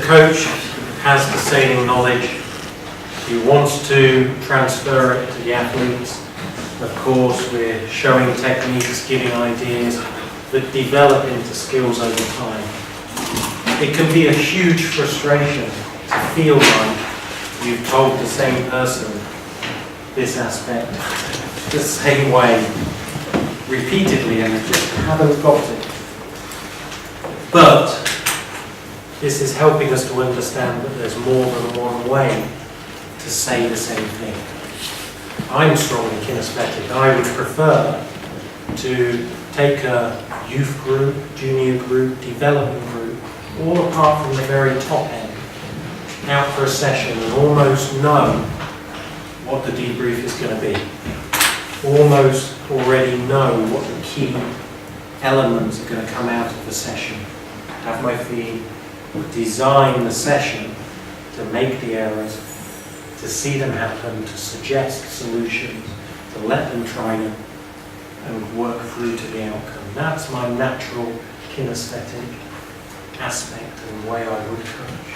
coach has the sailing knowledge. He wants to transfer it to the athletes. Of course, we're showing techniques, giving ideas that develop into skills over time. It can be a huge frustration to feel like you've told the same person this aspect the same way repeatedly and you just haven't got it. But this is helping us to understand that there's more than one way to say the same thing. I'm strongly kinesthetic. I would prefer to take a youth group, junior group, development group, all apart from the very top end, out for a session and almost know what the debrief is going to be. Almost already know what the key elements are going to come out of the session. Have my feet, design the session to make the errors, to see them happen, to suggest solutions, to let them try them and work through to the outcome. That's my natural kinesthetic aspect and the way I would coach.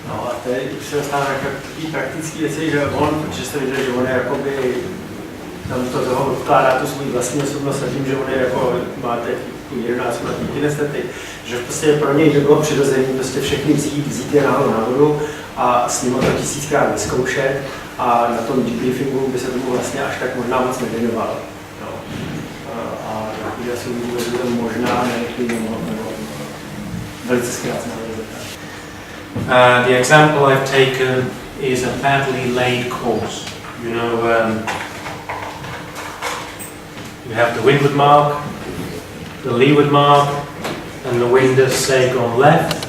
No a teď už se dostává takový praktický věci, že on, protože jste viděli, že on je jakoby, tam toho vkládá tu svůj vlastní osobnost a tím, že on je jako, máte 11letý kinestetik, že prostě pro něj by bylo přirozené prostě všechny vzít je náhodou a s ním to 1000krát vyzkoušet a na tom debriefingu by se tomu vlastně až tak možná moc nevěnoval. No. A já si uvidíme, že to možná nebo velice zkrácená věc. The example I've taken is a badly laid course. You know, you have the windward mark, the leeward mark, and the wind has, say, gone left,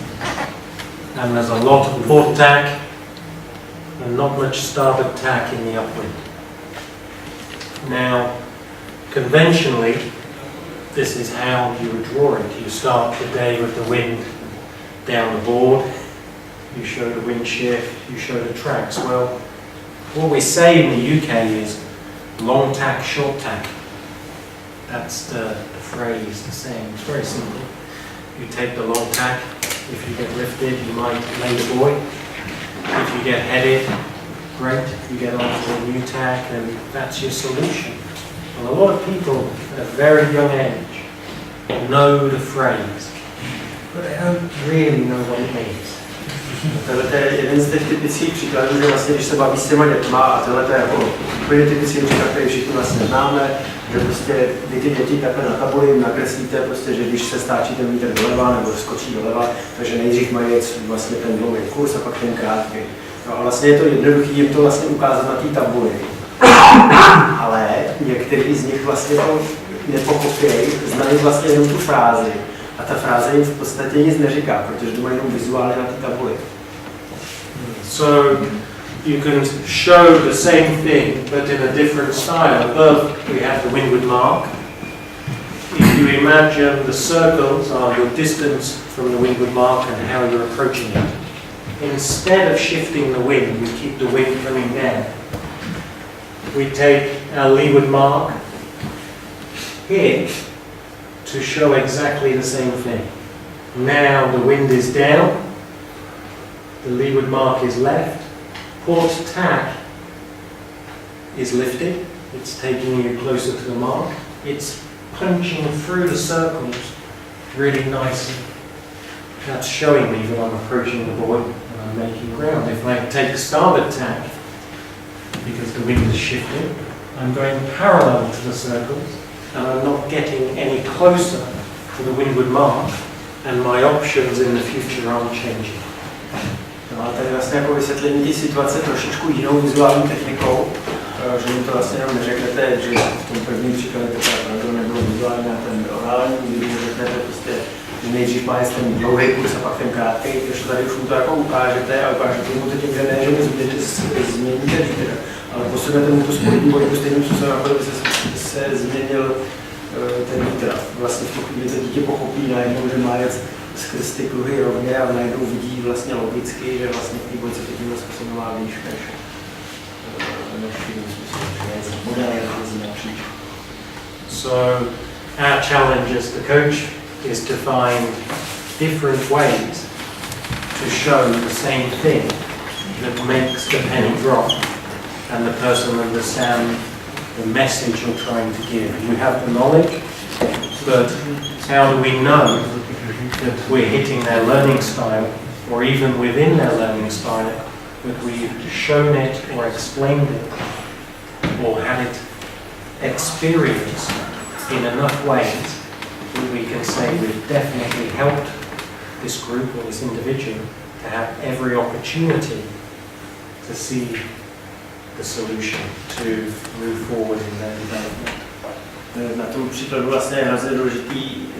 and there's a lot of port tack and not much starboard tack in the upwind. Now, conventionally, this is how you would draw it. You start the day with the wind down the board, you show the wind shift, you show the tracks. Well, what we say in the UK is long tack, short tack. That's the phrase, the saying. It's very simple. You take the long tack. If you get lifted, you might lay the buoy. If you get headed, great. You get onto the new tack, and that's your solution. And a lot of people at a very young age know the phrase, but they don't really know what it means. Tohle je jeden z těch typických příkladů, že vlastně, když se baví s těma dětma, a tohle je jako úplně typický příklad, který všichni vlastně známe, že prostě vy ty děti takhle na tabuli nakreslíte, prostě, že když se stáčí ten vítr doleva nebo skočí doleva, takže nejdřív mají vlastně ten dlouhý kurz a pak ten krátký. No a vlastně je to jednoduché jim to vlastně ukázat na té tabuli. Ale některý z nich vlastně to nepokopějí, znají vlastně jenom tu frázi. A ta fráze jim v podstatě nic neříká, protože to mají jenom vizuálně na té tabuli. So you can show the same thing but in a different style. Above we have the windward mark. If you imagine the circles are your distance from the windward mark and how you're approaching it. Instead of shifting the wind, we keep the wind coming down. We take our leeward mark here to show exactly the same thing. Now the wind is down, the leeward mark is left, port tack is lifted, it's taking you closer to the mark, it's punching through the circles really nicely. That's showing me that I'm approaching the buoy and I'm making ground. If I take starboard tack, because the wind is shifting, I'm going parallel to the circles and I'm not getting any closer to the windward mark, and my options in the future aren't changing. No a tady vlastně jako vysvětlení té situace trošičku jinou vizuální technikou, že jim to vlastně jenom neřeknete, že v tom prvním příkladě to nebylo vizuální a ten orální, kdy mu řeknete prostě, že nejdřív má ten dlouhý kurz a pak ten krátký, takže tady už mu to jako ukážete a ukážete mu to tím, že ne, že mu změníte vítr, ale posunete mu tu spodní bojku stejným způsobem, jako by se změnil ten vítr. Vlastně v tu chvíli to dítě pochopí najednou, že má jet skrz ty kruhy rovně a najednou vidí vlastně logicky, že vlastně v té bojce to tímhle způsobem má výš než jiným způsobem, že je model jezdí napříč. So our challenge as the coach is to find different ways to show the same thing that makes the penny drop and the person understand the message you're trying to give. You have the knowledge, but how do we know that we're hitting their learning style, or even within their learning style, that we've shown it or explained it or had it experienced in enough ways that we can say we've definitely helped this group or this individual to have every opportunity to see the solution, to move forward in their development. Na tom příkladu vlastně je hrozně důležitý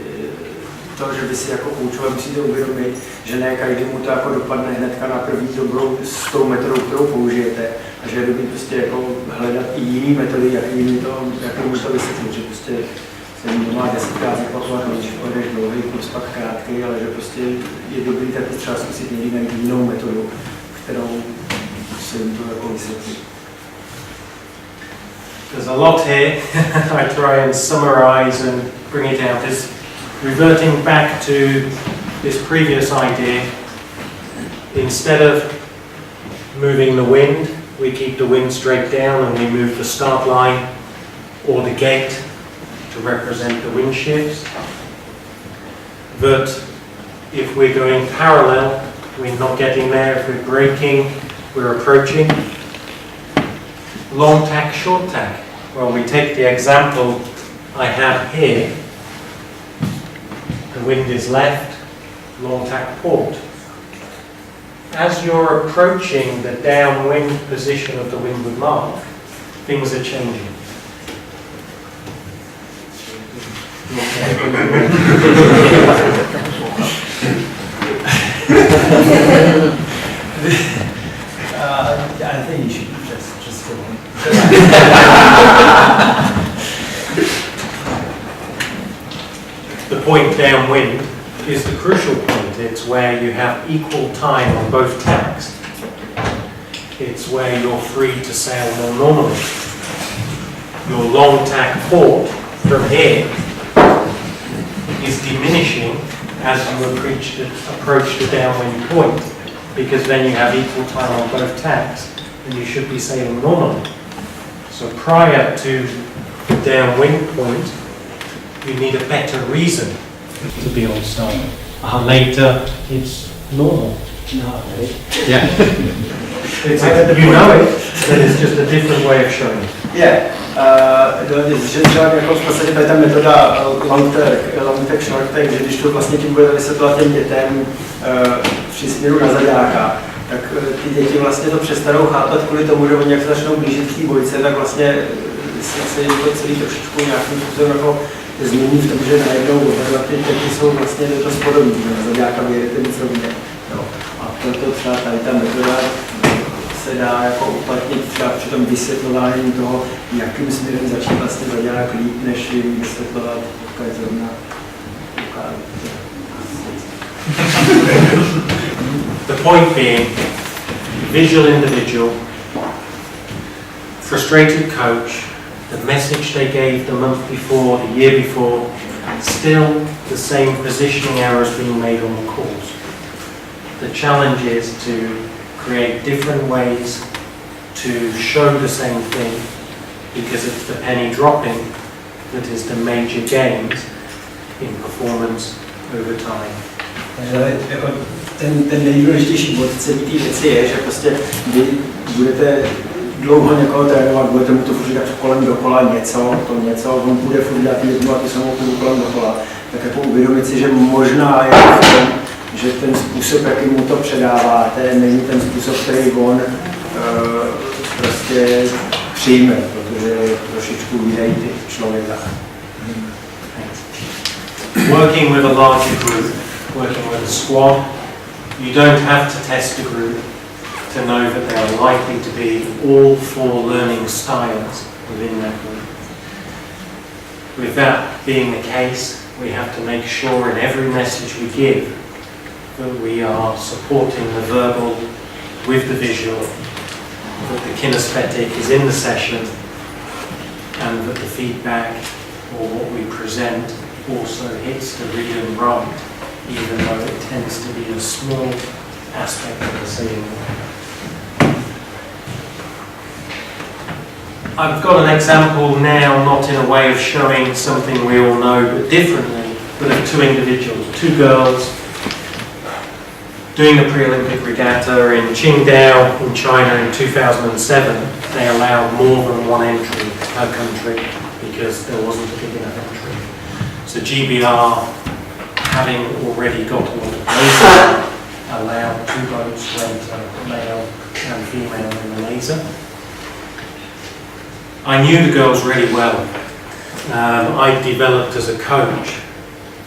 to, že vy si jako koučové musíte uvědomit, že ne každému to jako dopadne hnedka na první dobrou s tou metodou, kterou použijete, a že je dobrý prostě jako hledat i jiný metody, jak to vysvětlit, že prostě se jim to má 10krát zapakovat, když pojedeš dlouhý, plus pak krátký, ale že prostě je dobrý taky třeba zkusit někdy najít jinou metodu, kterou se jim to jako vysvětlí. There's a lot here. I try and summarize and bring it down. Because reverting back to this previous idea, instead of moving the wind, we keep the wind straight down and we move the start line or the gate to represent the wind shifts. But if we're going parallel, we're not getting there. If we're braking, we're approaching. Long tack, short tack. Well, we take the example I have here. The wind is left, long tack port. As you're approaching the downwind position of the windward mark, things are changing. I think you should just go on. The point downwind is the crucial point. It's where you have equal time on both tacks. It's where you're free to sail more normally. Your long tack port from here is diminishing as you approach the downwind point, because then you have equal time on both tacks and you should be sailing normally. So prior to the downwind point, you need a better reason to be on start. Later, it's normal. No, right? Yeah. You know it, but it's just a different way of showing it. Yeah. Že třeba jako v podstatě ta metoda long tack, short tack, že když to vlastně tím budete vysvětlovat těm dětem při směru na zaďáka, tak ty děti vlastně to přestanou chápat kvůli tomu, že oni jak se začnou blížit k té bojce, tak vlastně se jim to celý trošičku nějakým způsobem jako změní v tom, že najednou oba ty děti jsou vlastně dost podobné, na zaďáka vyjedete něco jiného. A proto třeba tady ta metoda se dá jako uplatnit třeba při tom vysvětlování toho, jakým směrem začít vlastně zadělat líp, než jim vysvětlovat, pokud zrovna The point being, visual individual, frustrated coach, the message they gave the month before, the year before, still the same positioning errors being made on the course. The challenge is to create different ways to show the same thing, because it's the penny dropping that is the major gains in performance over time. Ten nejdůležitější bod celé té věci je, že prostě vy budete dlouho někoho trénovat, budete mu to furt říkat kolem dokola něco, on bude furt dělat jednu a tu samou půjdu kolem dokola, tak jako uvědomit si, že možná je v tom, že ten způsob, jaký mu to předáváte, není ten způsob, který on prostě přijme, protože je trošičku jiný typ člověka. Working with a larger group, working with a squad, you don't have to test a group to know that they are likely to be all four learning styles within that group. With that being the case, we have to make sure in every message we give that we are supporting the verbal with the visual, that the kinesthetic is in the session, and that the feedback or what we present also hits the read and write, even though it tends to be a small aspect of the sailing. I've got an example now, not in a way of showing something we all know, but differently, but of two individuals, two girls, doing the pre-Olympic regatta in Qingdao in China in 2007. They allowed more than one entry per country because there wasn't a big enough entry. So GBR, having already got a lot of laser, allowed two boats to enter, male and female in the laser. I knew the girls really well. I developed as a coach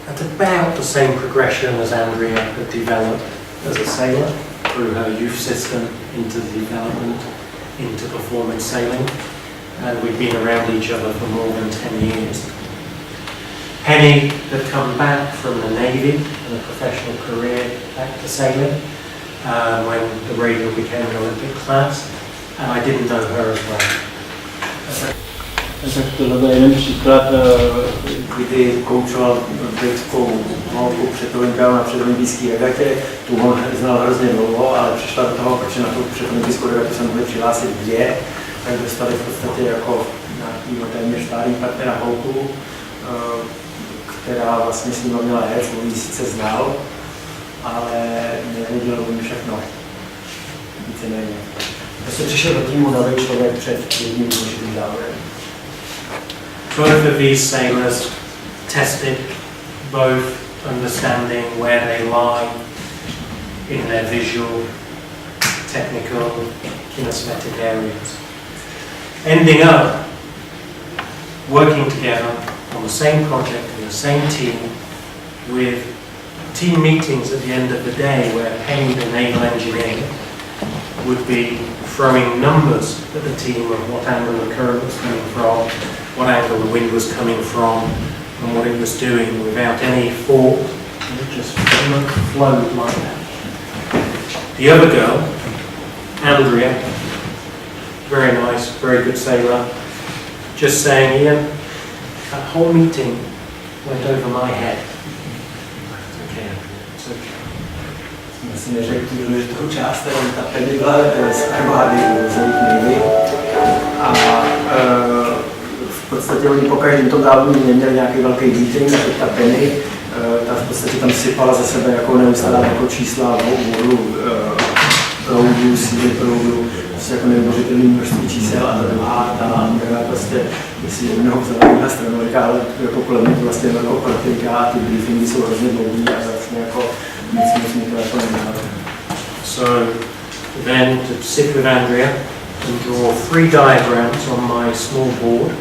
at about the same progression as Andrea had developed as a sailor through her youth system into the development into performance sailing, and we've been around each other for more than 10 years. Penny had come back from the Navy and a professional career back to sailing when the radio became an Olympic class, and I didn't know her as well. Tak tohle je jeden příklad, kdy koučoval britskou holku před olympiádou na předolympijské regatě. Tu on znal hrozně dlouho, ale přišla do toho, protože na tu předolympijskou regatu se mohli přihlásit dvě, tak dostali v podstatě jako nějaký téměř stálý partnera holku, která vlastně s ním měla jet, on ji sice znal, ale nevěděl o ní všechno, víceméně. Prostě přišel do týmu nový člověk před jedním důležitým závodem. Both of these sailors tested both understanding where they lie in their visual, technical, kinesthetic areas. Ending up working together on the same project in the same team with team meetings at the end of the day where Penny, the naval engineer, would be throwing numbers at the team of what angle the current was coming from, what angle the wind was coming from, and what it was doing without any fault. It just flowed like that. The other girl, Andrea, very nice, very good sailor, just saying, Ian, that whole meeting went over my head. It's okay, it's okay. Myslím, že tu důležitou část, ta Penny byla z armády z Navy a v podstatě oni po každém tom závodu měli nějaký velký meeting a teď ta Penny, ta v podstatě tam sypala ze sebe jako neustále jako čísla, vodu, proudu, síly proudu, prostě jako neuvěřitelné množství čísel a ta druhá, ta Andrea prostě, jestli jednoho vzala na stranu, říká, ale jako kolem mě vlastně velkou praktika a ty briefingy jsou hrozně dlouhý a vlastně jako So then to sit with Andrea and draw 3 diagrams on my small board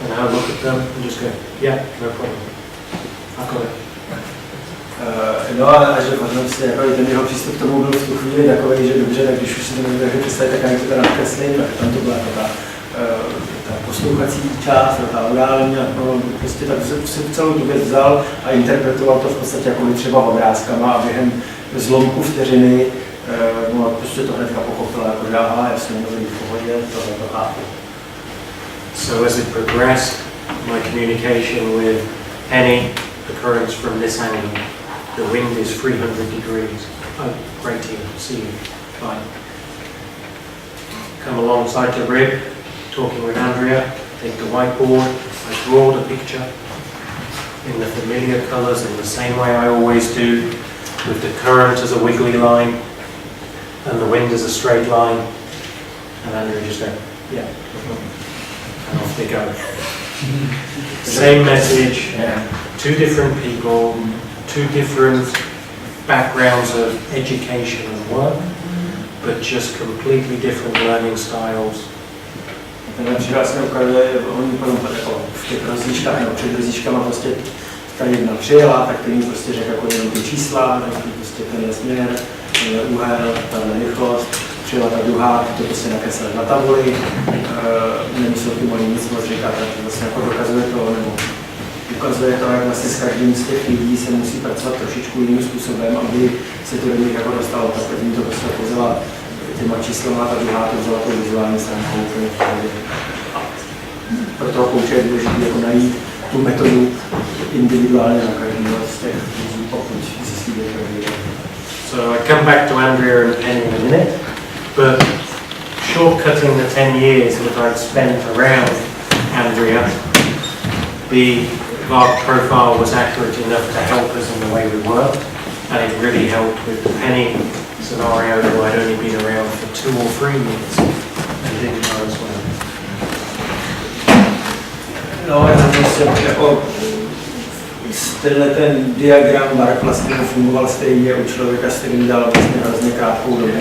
and have a look at them and just go, yeah, no problem. I've got it. No a že vlastně jako ten jeho přístup k tomu byl v tu chvíli takový, že dobře, tak když už si to nemůžete představit, tak ani to teda nakreslím, tak tam to byla ta poslouchací část, ta orální, prostě tak si celou tu věc vzal a interpretoval to v podstatě jako třeba obrázkama a během zlomku vteřiny prostě to hnedka pochopila, jako že aha, jasně, dobrý, v pohodě, tohle to chápu. So as it progressed, my communication with Penny, the currents from this angle, the wind is 300 degrees. Oh, great deal, see you, bye. Come alongside the rib, talking with Andrea, take the whiteboard, I draw the picture in the familiar colours in the same way I always do, with the current as a wiggly line and the wind as a straight line, and Andrea just go, yeah, and off they go. Same message, two different people, two different backgrounds of education and work, but just completely different learning styles. Tenhle příklad se ukazuje, oni potom jako v těch rozličkách, nebo před rozličkama prostě ta jedna přijela, tak ten prostě řekl jako jenom ty čísla, tak prostě ten směr, tenhle úhel, tahle rychlost, přijela ta druhá, to prostě nakreslil na tabuli, nemyslel tím ani nic moc říkat, tak vlastně jako dokazuje to, nebo ukazuje to, jak vlastně s každým z těch lidí se musí pracovat trošičku jiným způsobem, aby se to do nich jako dostalo, tak první to prostě pozvala těma číslama, ta druhá to vzala tou vizuální stránkou. Pro toho kouče je důležité jako najít tu metodu individuálně na každého z těch lidí, pokud zjistí, že každý. So I come back to Andrea and Penny in a minute, but shortcutting the 10 years that I'd spent around Andrea, the VARC profile was accurate enough to help us in the way we worked, and it really helped with the Penny scenario, who I'd only been around for 2 or 3 years and didn't know as well. No, já prostě jako tenhle ten diagram VARC vlastně fungoval stejně u člověka, s kterým dal vlastně hrozně krátkou dobu,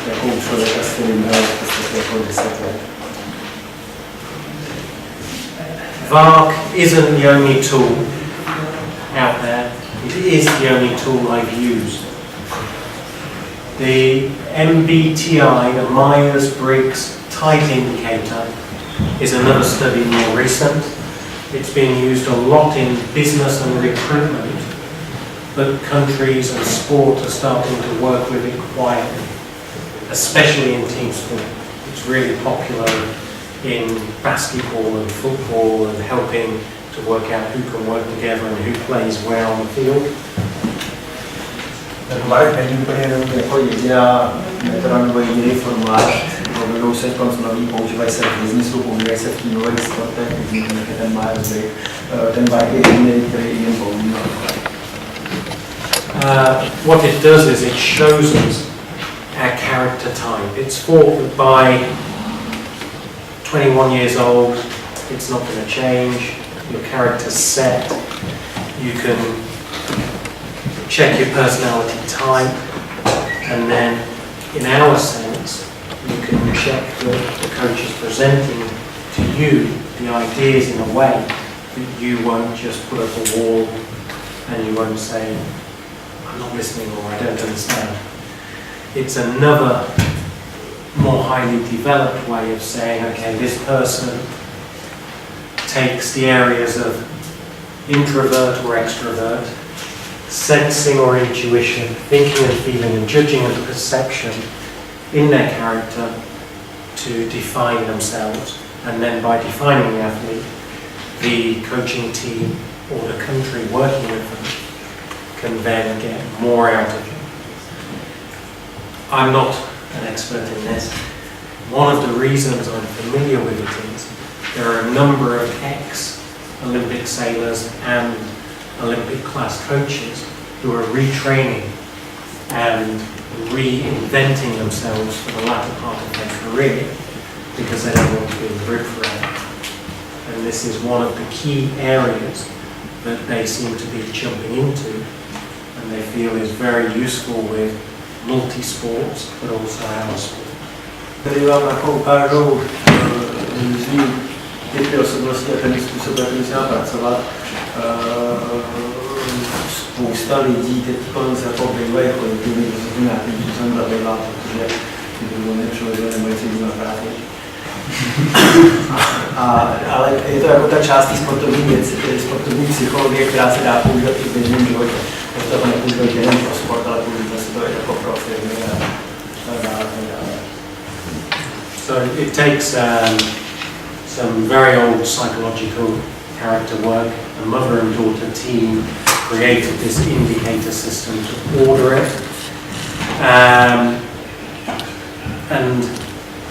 jako u člověka, s kterým dal vlastně jako 10 let. VARC isn't the only tool out there. It is the only tool I've used. The MBTI, the Myers-Briggs Type Indicator, is another study more recent. It's being used a lot in business and recruitment, but countries and sport are starting to work with it quietly, especially in team sport. It's really popular in basketball and football and helping to work out who can work together and who plays where on the field. Ten VARC není úplně jako jediná metoda nebo jediný formulář. Budou se konc nový, používají se v biznisu, používají se v týmových sportech, jak ten Myers-Briggs. Ten VARC je jediný, který jim používá. What it does is it shows us our character type. It's thought that by 21 years old, it's not going to change. Your character's set. You can check your personality type, and then in our sense, you can check that the coach is presenting to you the ideas in a way that you won't just put up a wall and you won't say, I'm not listening or I don't understand. It's another more highly developed way of saying, okay, this person takes the areas of introvert or extrovert, sensing or intuition, thinking and feeling and judging and perception in their character to define themselves, and then by defining the athlete, the coaching team or the country working with them can then get more out of it. I'm not an expert in this. One of the reasons I'm familiar with it is there are a number of ex-Olympic sailors and Olympic class coaches who are retraining and reinventing themselves for the latter part of their career because they don't want to be in the grid forever. And this is one of the key areas that they seem to be jumping into and they feel is very useful with multi-sports but also our sport. Tady vám jako ukážou různý typy osobnosti a ten způsob, jakým se má pracovat. Spousta lidí teď se jako bývají kolektivní, to se nějakým způsobem zabývá, protože ty druhé člověk nemají si na práci. Ale je to jako ta část té sportovní psychologie, která se dá používat i v běžném životě. Je to nepoužívat jenom pro sport, ale používat se to jako pro firmy a dále. So it takes some very old psychological character work. A mother and daughter team created this indicator system to order it. And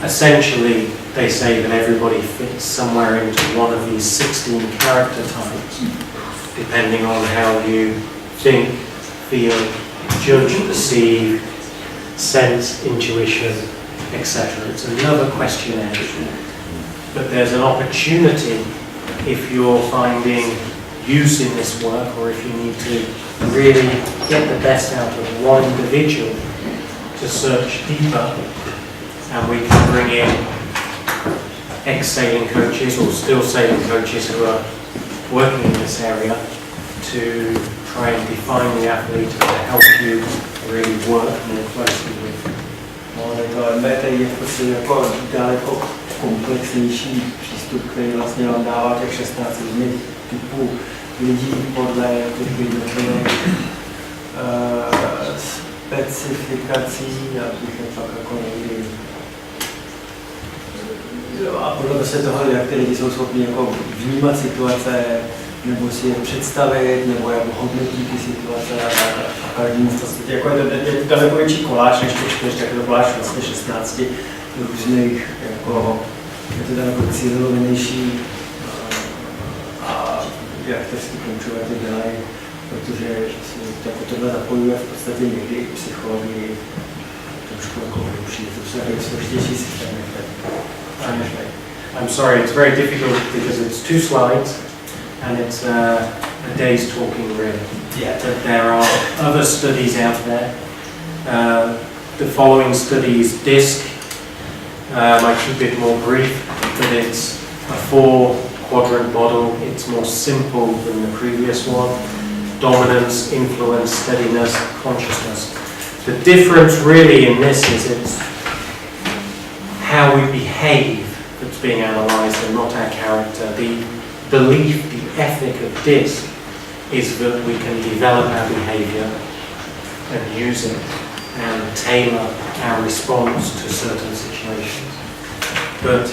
essentially they say that everybody fits somewhere into one of these 16 character types, depending on how you think, feel, judge, perceive, sense, intuition, etc. It's another questionnaire, but there's an opportunity if you're finding use in this work or if you need to really get the best out of one individual to search deeper, and we can bring in ex-sailing coaches or still sailing coaches who are working in this area to try and define the athlete and to help you really work more closely with. To metody je prostě jako daleko komplexnější přístup, který vlastně vám dává těch 16 různých typů lidí podle těch jednotlivých specifikací, já bych je fakt jako nejde. A podle se toho, jak ty lidi jsou schopni jako vnímat situace, nebo si je představit, nebo jak hodnotí ty situace a tak. každému v podstatě, jako je to daleko větší koláč než těch 4, tak je to koláč vlastně 16 různých, jako, je to daleko cílenější a jak tersky koučové to dělají, protože si jako tohle zapojuje v podstatě někdy i psychologii trošku jako hlubší, to jsou takový složitější systémy. I'm sorry, it's very difficult because it's 2 slides and it's a day's talking really. Yeah. But there are other studies out there. The following study is DISC. I keep it more brief, but it's a 4-quadrant model. It's more simple than the previous one. Dominance, influence, steadiness, consciousness. The difference really in this is it's how we behave that's being analysed and not our character. The belief, the ethic of DISC is that we can develop our behaviour and use it and tailor our response to certain situations. But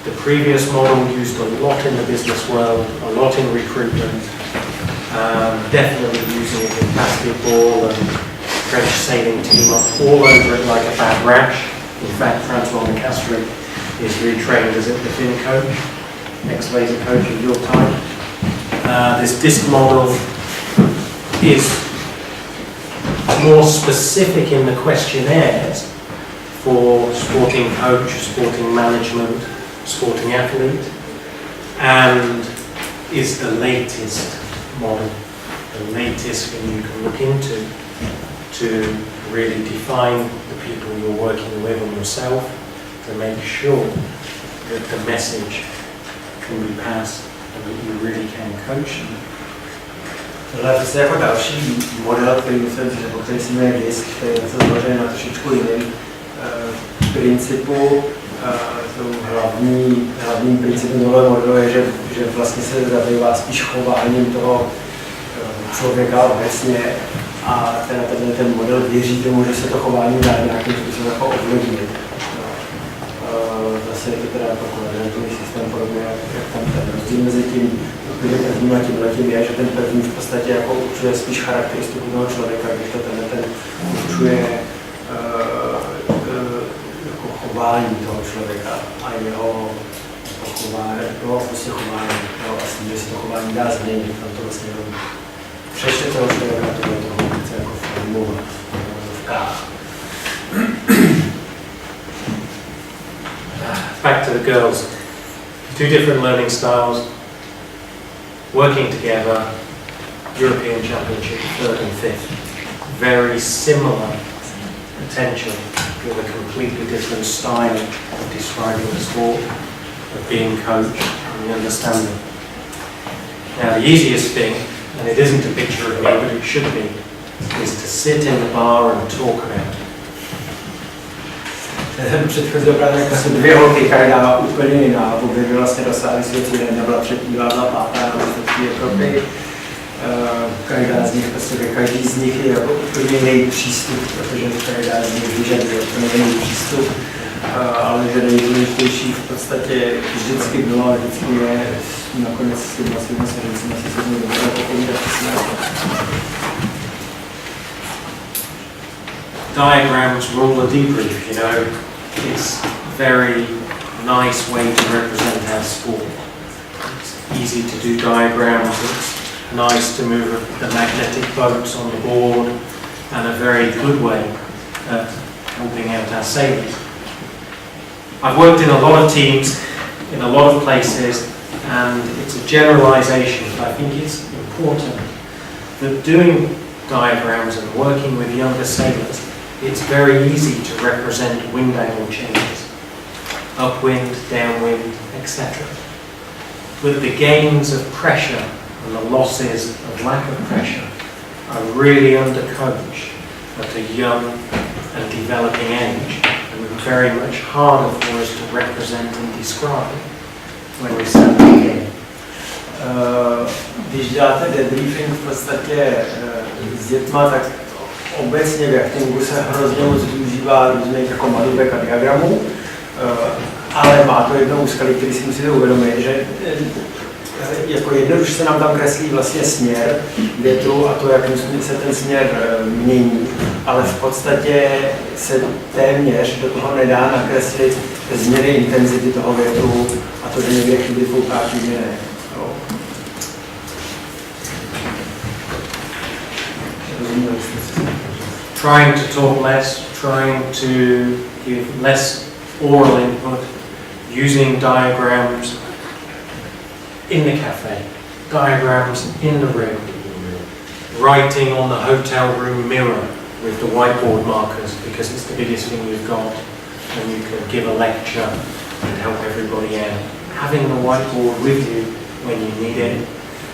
the previous model used a lot in the business world, a lot in recruitment, definitely using it in basketball and French sailing team up all over it like a bad rash. In fact, Francois Nicastri is retrained as a fin coach, ex-laser coach of your time. This DISC model is more specific in the questionnaires for sporting coach, sporting management, sporting athlete, and is the latest model, the latest thing you can look into to really define the people you're working with and yourself, to make sure that the message can be passed and that you really can coach them. Tohle je jako další model, který se jmenuje DISC, který je založený na trošičku jiném principu. Hlavním principem tohle modelu je, že vlastně se zabývá spíš chováním toho člověka obecně a ten model věří tomu, že se to chování dá nějakým způsobem jako ovlivnit. Zase je to teda jako koherentní systém podobně, jak tam ten rozdíl mezi tím prvním a tímhletím je, že ten první v podstatě jako určuje spíš charakteristiku toho člověka, když to ten určuje jako chování toho člověka a jeho chování, prostě chování, a s tím, že se to chování dá změnit, tam to vlastně jenom přečte toho člověka, toho chce jako formovat v kách. Back to the girls. 2 different learning styles, working together, European Championship, 3rd and 5th. Very similar potential with a completely different style of describing the sport, of being coached and the understanding. Now the easiest thing, and it isn't a picture of me, but it should be, is to sit in the bar and talk about it. Předchozí opravdu jako jsou 2 holky, která dává úplně jiná, obě by vlastně dosáhly světí, jedna byla 3., byla 5. na mistrovství Evropy. Každý z nich je jako úplně jiný přístup, protože každá z nich vyžaduje úplně jiný přístup, ale že nejdůležitější v podstatě vždycky bylo a vždycky je nakonec s těmi svými svědecími si se dobře popovídat. Diagrams rule a debrief, you know, it's a very nice way to represent our sport. It's easy to do diagrams, it's nice to move the magnetic boats on the board, and a very good way at helping out our sailors. I've worked in a lot of teams, in a lot of places, and it's a generalization, but I think it's important that doing diagrams and working with younger sailors, it's very easy to represent wind angle changes, upwind, downwind, etc. But the gains of pressure and the losses of lack of pressure are really undercoached at a young and developing age, and very much harder for us to represent and describe when we start the game. Když děláte debriefing v podstatě s dětma, tak obecně v actingu se hrozně moc využívá různých jako madovek a diagramů, ale má to jedno úskalí, který si musíte uvědomit, že jako jednoduše se nám tam kreslí vlastně směr větru a to, jakým se ten směr mění, ale v podstatě se téměř do toho nedá nakreslit změny intenzity toho větru a to, že někde chvíli fouká, chvíli ne. Trying to talk less, trying to give less oral input, using diagrams in the cafe, diagrams in the room, writing on the hotel room mirror with the whiteboard markers because it's the biggest thing you've got and you can give a lecture and help everybody out. Having the whiteboard with you when you need it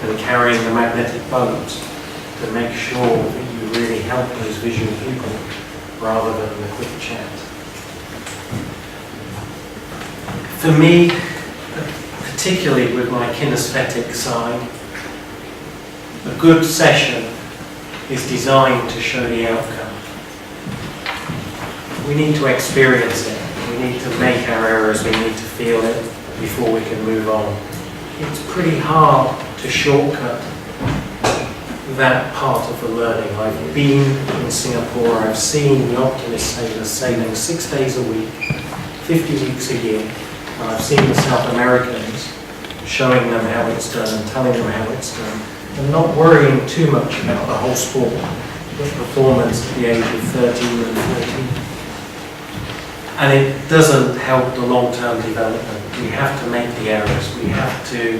and carrying the magnetic boats to make sure that you really help those visual people rather than the quick chat. For me, particularly with my kinesthetic side, a good session is designed to show the outcome. We need to experience it, we need to make our errors, we need to feel it before we can move on. It's pretty hard to shortcut that part of the learning. I've been in Singapore, I've seen the optimist sailors sailing 6 days a week, 50 weeks a year, and I've seen the South Americans showing them how it's done and telling them how it's done, and not worrying too much about the whole sport, but performance at the age of 13 and 14. And it doesn't help the long-term development. We have to make the errors. We have to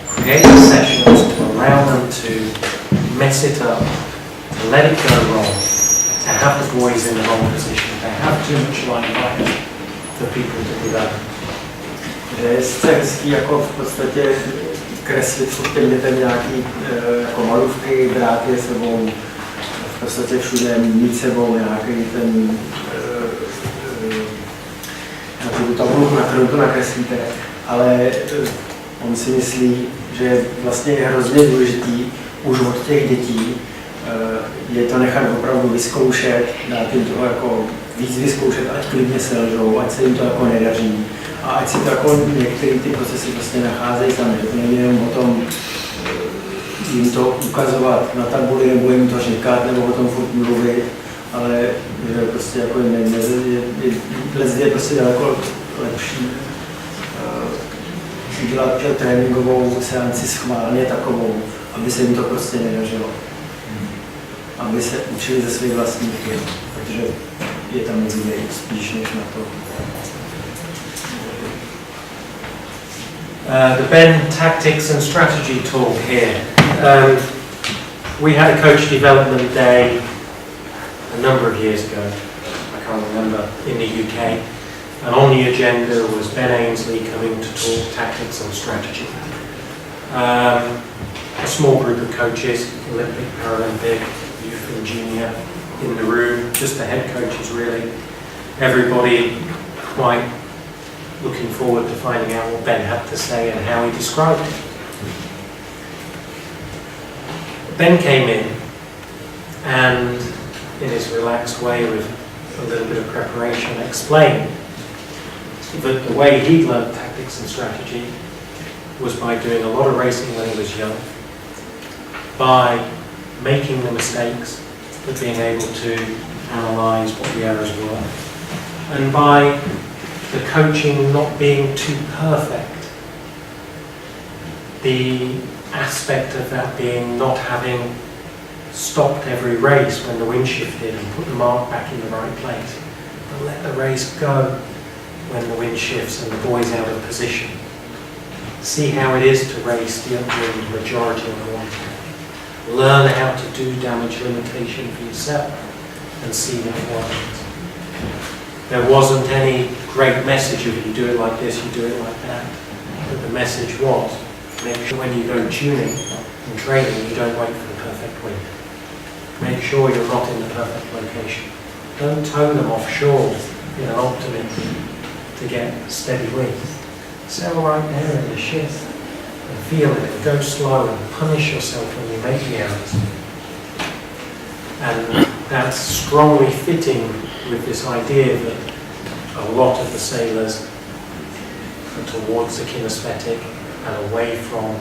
create the sessions to allow them to mess it up, to let it go wrong, to have the boys in the wrong position, to have too much limelight for people to develop. Je hezký jako v podstatě kreslit furt těm dětem nějaký jako malůvky, brát je sebou, v podstatě všude mít sebou nějaký ten tu tabulku, na kterou to nakreslíte, ale on si myslí, že vlastně je hrozně důležitý už od těch dětí je to nechat opravdu vyzkoušet, dát jim toho jako víc vyzkoušet, ať klidně selžou, ať se jim to jako nedaří a ať si to jako některé ty procesy vlastně nacházejí sami, že to není jenom o tom jim to ukazovat na tabuli nebo jim to říkat nebo o tom furt mluvit, ale že prostě jako je prostě daleko lepší udělat tréninkovou seanci schválně takovou, aby se jim to prostě nedařilo. Aby se učili ze svých vlastních chyb, protože je tam vidět spíš než na to. The Ben Tactics and Strategy talk here. We had a coach development day a number of years ago, I can't remember, in the UK, and on the agenda was Ben Ainsley coming to talk tactics and strategy. A small group of coaches, Olympic, Paralympic, youth and junior, in the room, just the head coaches really, everybody quite looking forward to finding out what Ben had to say and how he described it. Ben came in and in his relaxed way with a little bit of preparation explained that the way he learned tactics and strategy was by doing a lot of racing when he was young, by making the mistakes but being able to analyse what the errors were, and by the coaching not being too perfect. The aspect of that being not having stopped every race when the wind shifted and put the mark back in the right place, but let the race go when the wind shifts and the boy's out of position. See how it is to race the upwind majority of the water. Learn how to do damage limitation for yourself and see what works. There wasn't any great message of you do it like this, you do it like that. But the message was, make sure when you go tuning and training, you don't wait for the perfect wind. Make sure you're not in the perfect location. Don't tow them offshore in an optimist to get steady wind. Sail right there in the ship and feel it and go slow and punish yourself when you make the errors. And that's strongly fitting with this idea that a lot of the sailors are towards the kinesthetic and away from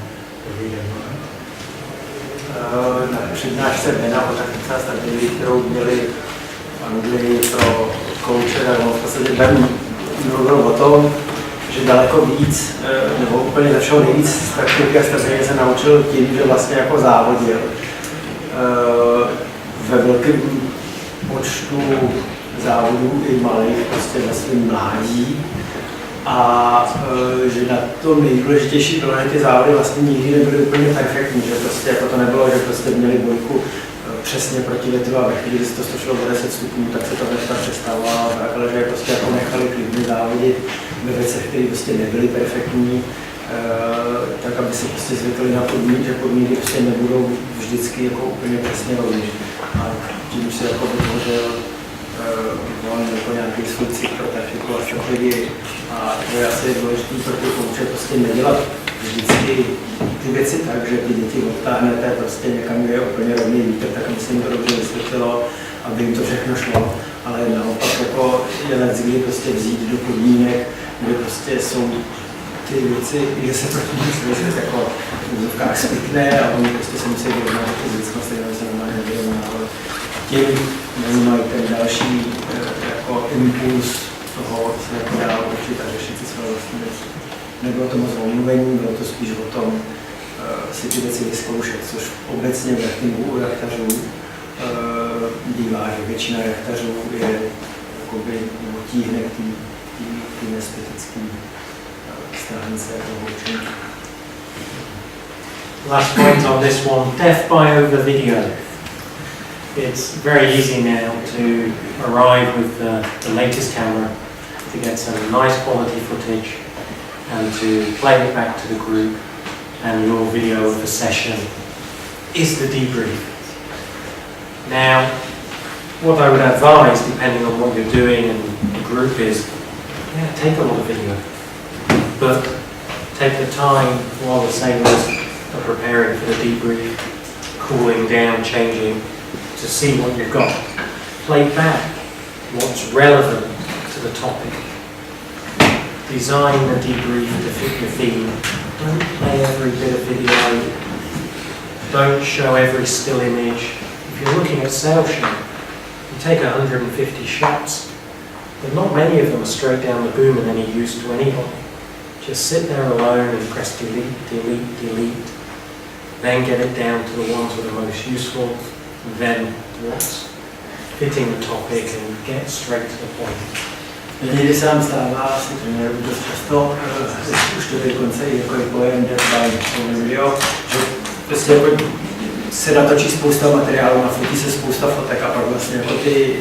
Na přednášce Bena o taktické strategii, kterou měli v Anglii pro kouče, tak on v podstatě Ben mluvil o tom, že daleko víc, nebo úplně ze všeho nejvíc z taktiky a strategie se naučil tím, že vlastně jako závodil ve velkém počtu závodů i malých prostě ve svém mládí. A že na to nejdůležitější bylo, že ty závody vlastně nikdy nebyly úplně perfektní, že prostě jako to nebylo, že prostě měli bojku přesně proti větru a ve chvíli, kdy se to stočilo o 10 stupňů, tak se to věta přestávalo, ale že prostě jako nechali klidně závodit ve věcech, které prostě nebyly perfektní, tak aby si prostě zvykli na podmínky, že podmínky prostě nebudou vždycky jako úplně přesně rovný. A tím se jako vytvořil jako nějaký svůj cykl, taktiku a strategii. A to je asi důležité pro ty kouče prostě nedělat vždycky ty věci tak, že ty děti odtáhnete prostě někam, kde je úplně rovný vítr, tak aby se jim to dobře vysvětlilo, aby jim to všechno šlo. Ale naopak jako je leckdy prostě vzít do podmínek, kde prostě jsou ty věci, že se proti ním svěřit jako v úzovkách spikne a oni prostě se musí vyrovnat ty zvěcnosti, které se normálně nevyrovnávají. Tím mají ten další jako impuls toho, se jako dál učit a řešit si své vlastní věci. Nebylo to moc o mluvení, bylo to spíš o tom si ty věci vyzkoušet, což obecně v jachtingu u jachtařů bývá, že většina jachtařů je jakoby tíhne k té nespětické stránce toho učení. Last point on this one, death by over video. It's very easy now to arrive with the latest camera to get some nice quality footage and to play it back to the group, and your video of the session is the debrief. Now, what I would advise, depending on what you're doing and the group, is take a lot of video, but take the time while the sailors are preparing for the debrief, cooling down, changing, to see what you've got. Play back what's relevant to the topic. Design the debrief to fit your theme. Don't play every bit of video. Don't show every still image. If you're looking at sail show, you take 150 shots, but not many of them are straight down the boom and any use to anybody. Just sit there alone and press delete, delete, delete. Then get it down to the ones that are most useful. Then what's fitting the topic and get straight to the point. Někdy se nám stává, asi trenérů dost často, už to dokonce i jako pojem death by video, že prostě jako se natočí spousta materiálu, nafotí se spousta fotek a pak vlastně jako ty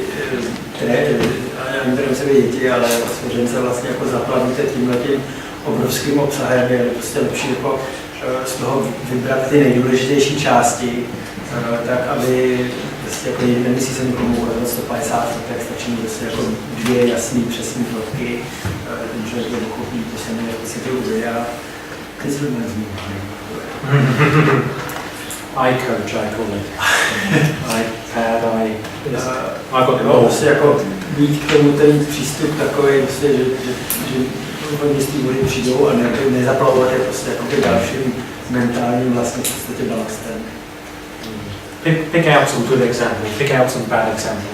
nevím, se děti, ale svěřence vlastně jako zaplavíte tímhletím obrovským obsahem, je prostě lepší jako z toho vybrat ty nejdůležitější části, tak aby prostě jako nemusí se nikomu ukázat 150 fotek, stačí prostě jako 2 jasný, přesný fotky, ten člověk to pochopí, to se jmenuje si ty videa, ty se nezmívají. I coach, I call it. iPad, I've got no, prostě jako mít k tomu ten přístup takový, prostě, že oni z té vody přijdou a nezaplavovat je prostě jako dalším mentálním vlastně v podstatě balastem. Pick out some good examples, pick out some bad examples.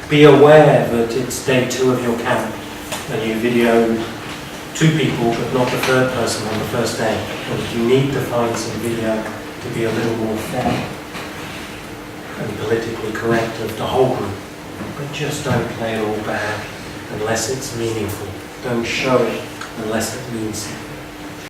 Be aware that it's day 2 of your camp and you video 2 people but not the third person on the first day. And you need to find some video to be a little more fair and politically correct of the whole group. But just don't play it all back unless it's meaningful. Don't show it unless it means